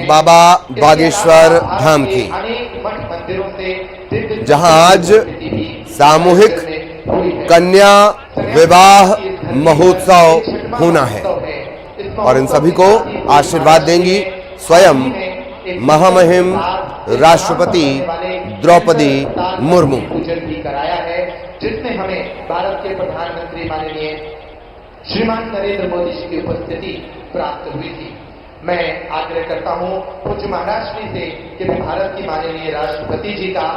बाबा बागेश्वर धाम की, जहां आज सामूहिक कन्या विवाह महोत्सव होना है और इन सभी को आशीर्वाद देंगी स्वयं महामहिम राष्ट्रपति द्रौपदी मुर्मू। जिसमें हमें भारत के प्रधानमंत्री माननीय श्रीमान नरेंद्र मोदी जी की उपस्थिति प्राप्त हुई थी। मैं आग्रह करता हूं पूज्य महाराज श्री से कि वे भारत की माननीय राष्ट्रपति जी का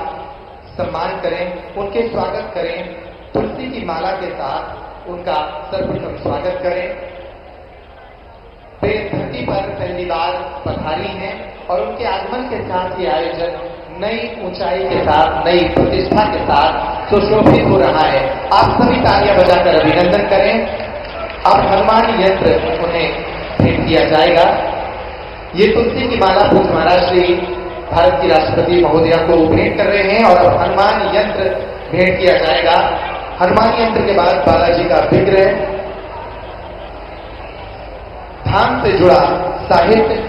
सम्मान करें, उनके स्वागत करें, तुलसी की माला के साथ उनका सर्वप्रथम स्वागत करें। वे धरती पर पहली बार पधारी हैं और उनके आगमन के साथ ये आयोजन नई ऊंचाई के साथ, नई प्रतिष्ठा के साथ सुशोभित हो रहा है। आप सभी तालियां बजाकर अभिनंदन करें। अब हनुमान यंत्र उन्हें भेंट किया जाएगा। ये तुलसी की माला पूज्य महाराज श्री भारत की राष्ट्रपति महोदया को भेंट कर रहे हैं और अब हनुमान यंत्र भेंट किया जाएगा। हनुमान यंत्र के बाद बालाजी का विग्रह, धाम से जुड़ा साहित्य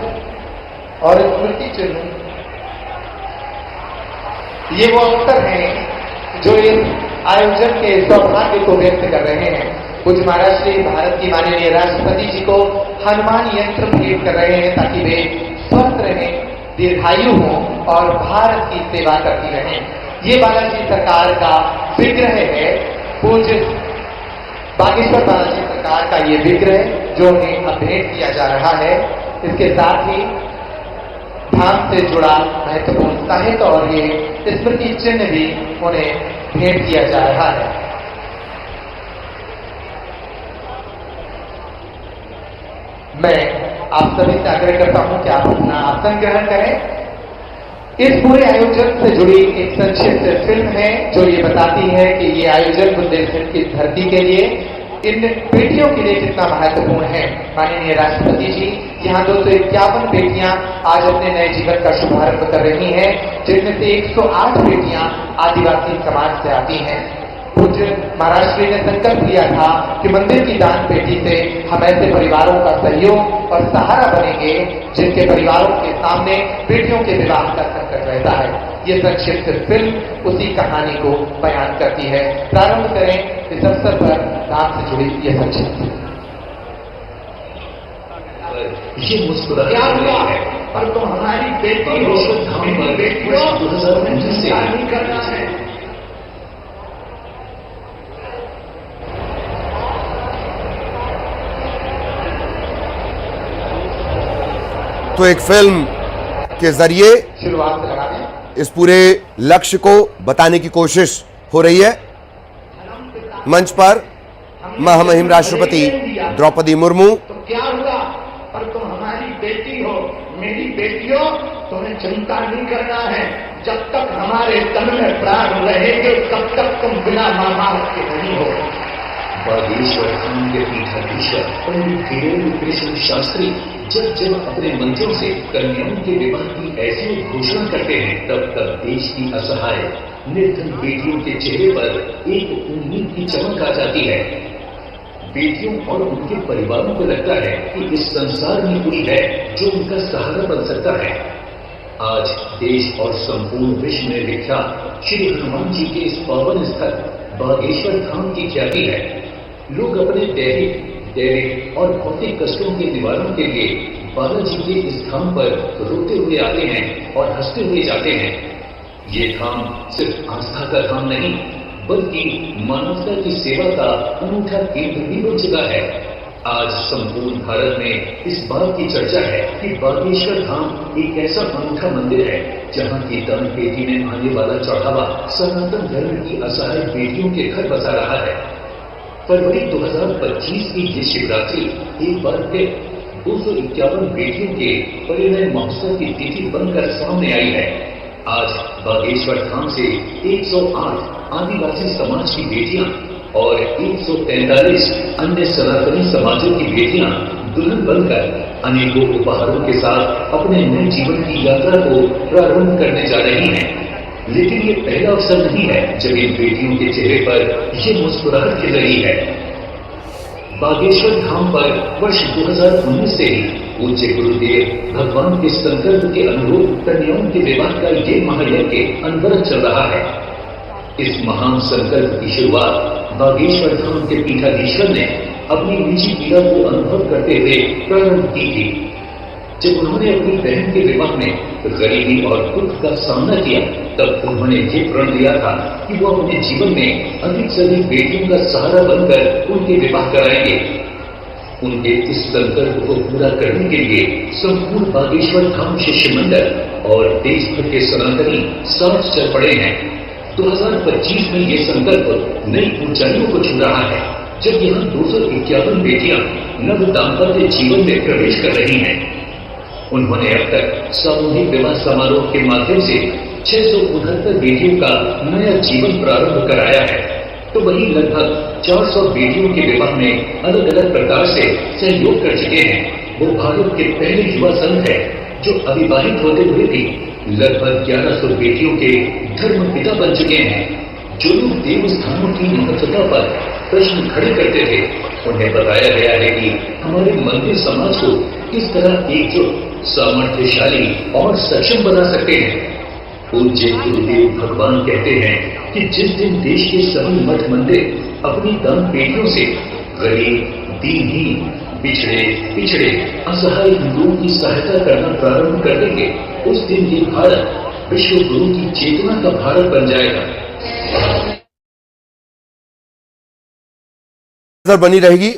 और स्मृति चिन्ह, ये वो अवसर हैं जो इस आयोजन के सौभाग्य को व्यक्त कर रहे हैं। पूज्य महाराज श्री भारत की माननीय राष्ट्रपति जी को हनुमान यंत्र भेंट कर रहे हैं ताकि वे स्वस्थ रहें, दीर्घायु हों और भारत की सेवा करती रहें। ये बालाजी सरकार का विग्रह है, पूज्य बागेश्वर बालाजी सरकार का ये विग्रह जो उन्हें अब भेंट किया जा रहा है। इसके साथ ही धाम से जुड़ा महत्वपूर्ण साहित्य और ये स्मृति चिन्ह भी उन्हें भेंट किया जा रहा है। मैं आप सभी से आग्रह करता हूं कि आप अपना आसन ग्रहण करें। इस पूरे आयोजन से जुड़ी एक संक्षिप्त फिल्म है जो ये बताती है कि ये आयोजन बुंदेलखंड की धरती के लिए, इन बेटियों के लिए कितना महत्वपूर्ण है। माननीय राष्ट्रपति जी यहाँ 251 बेटियां आज अपने नए जीवन का शुभारंभ कर रही हैं, जिनमें से 108 बेटियां आदिवासी समाज से आती हैं। पूज्य महाराज श्री ने संकल्प लिया था कि मंदिर की दान पेटी से हम ऐसे परिवारों का सहयोग और सहारा बनेंगे जिनके परिवारों के सामने बेटियों के विवाह का संकट रहता है। ये संक्षिप्त फिल्म उसी कहानी को बयान करती है। प्रारंभ करें इस अवसर पर धाम से जुड़ी ये संक्षिप्त। ये मुस्कुराहट है पर तो हमारी बेटी हो, हमें बेटियों 2019 से नहीं करना है। तो एक फिल्म के जरिए शुरुआत लगा दें। इस पूरे लक्ष्य को बताने की कोशिश हो रही है। मंच पर महामहिम राष्ट्रपति द्रौपदी मुर्मू। तो क्या हुआ, पर तुम हमारी बेटी हो, मेरी बेटियों, तुम्हें चिंता नहीं करना है। जब तक हमारे तन में प्राण रहेंगे तब तक तुम बिना मां बाप के नहीं हो। बागेश्वर धाम के पीठाधीश्वर पंडित वीरेंद्र कृष्ण शास्त्री जब जब अपने मंचों से कन्याओं के विवाह की ऐसी घोषणा करते हैं, तब तब देश की असहाय निर्धन बेटियों के चेहरे पर एक उम्मीद की चमक आ जाती है। बेटियों और उनके परिवारों को लगता है कि इस संसार में कोई है जो उनका सहारा बन सकता है। आज देश और संपूर्ण विश्व में विख्यात श्री हनुमान जी के इस पावन स्थल बागेश्वर धाम की ख्याति है। लोग अपने दैहिक और भौतिक कष्टों के निवारण के लिए बालाजी के इस धाम पर रोते हुए आते हैं और हंसते हुए जाते हैं। ये धाम सिर्फ आस्था का धाम नहीं, बल्कि मानवता की सेवा का अनूठा केंद्र भी बन चुका है। आज संपूर्ण भारत में इस बात की चर्चा है कि बागेश्वर धाम एक ऐसा अनूठा मंदिर है जहां की दान पेटी में आने वाला चढ़ावा सनातन धर्म की असहाय बेटियों के घर बसा रहा है। फरवरी 2025 की ये शिवरात्रि एक बार फिर 251 बेटियों के परिणय महोत्सव की तिथि बनकर सामने आई है। आज बागेश्वर धाम से 108 आदिवासी समाज की बेटियां और 143 अन्य सनातनी समाजों की बेटियां दुल्हन बनकर अनेकों उपहारों के साथ अपने नए जीवन की यात्रा को प्रारंभ करने जा रही हैं। लेकिन ये पहला अवसर नहीं है जब इन बेटियों के चेहरे पर ये मुस्कुराहट खिल रही है। बागेश्वर धाम पर वर्ष 2019 से ही पूज्य गुरुदेव भगवान के संकल्प के अनुरूप कन्याओं के विवाह का ये महायज्ञ अनवरत चल रहा है। इस महान संकल्प की शुरुआत बागेश्वर धाम के पीठाधीश्वर ने अपनी निजी पीड़ा को अनुभव करते हुए प्रारंभ की थी। जब उन्होंने अपनी बहन के विवाह में गरीबी और दुख का सामना किया, तब उन्होंने ये प्रण लिया था कि वो अपने जीवन में अधिक से अधिक बेटियों का सहारा बनकर उनके विवाह कराएंगे। उनके इस संकल्प को पूरा करने के लिए संपूर्ण बागेश्वर धाम शिष्य मंडल और देश भर के सनातनी साथ चल पड़े हैं। 2025 में ये संकल्प नई ऊंचाइयों को छू रहा है, जब यहाँ 251 बेटियां नव दाम्पत्य जीवन में प्रवेश कर रही हैं। उन्होंने अब तक सामूहिक विवाह समारोह के माध्यम से 669 बेटियों का नया जीवन प्रारंभ कराया है, तो वहीं लगभग 400 बेटियों के विवाह में अलग अलग प्रकार से सहयोग कर चुके हैं। वो भारत के पहले युवा संघ है जो अविवाहित होते हुए भी लगभग 1100 बेटियों के धर्म पिता बन चुके हैं। जो लोग देव स्थानों की महत्वता पर प्रश्न खड़े करते थे, उन्हें बताया गया है कि हमारे मंदिर समाज को किस तरह एकजुट, सामर्थ्यशाली और सक्षम बना सकते हैं। पूज्य गुरुदेव भगवान कहते हैं कि जिस दिन देश के सभी मठ मंदिर अपनी दान पेटियों से गरीब, दीनहीन, पिछड़े असहाय हिंदुओं की सहायता करना प्रारंभ कर देंगे, उस दिन ये भारत विश्व गुरु की चेतना का भारत बन जाएगा। बनी रहेगी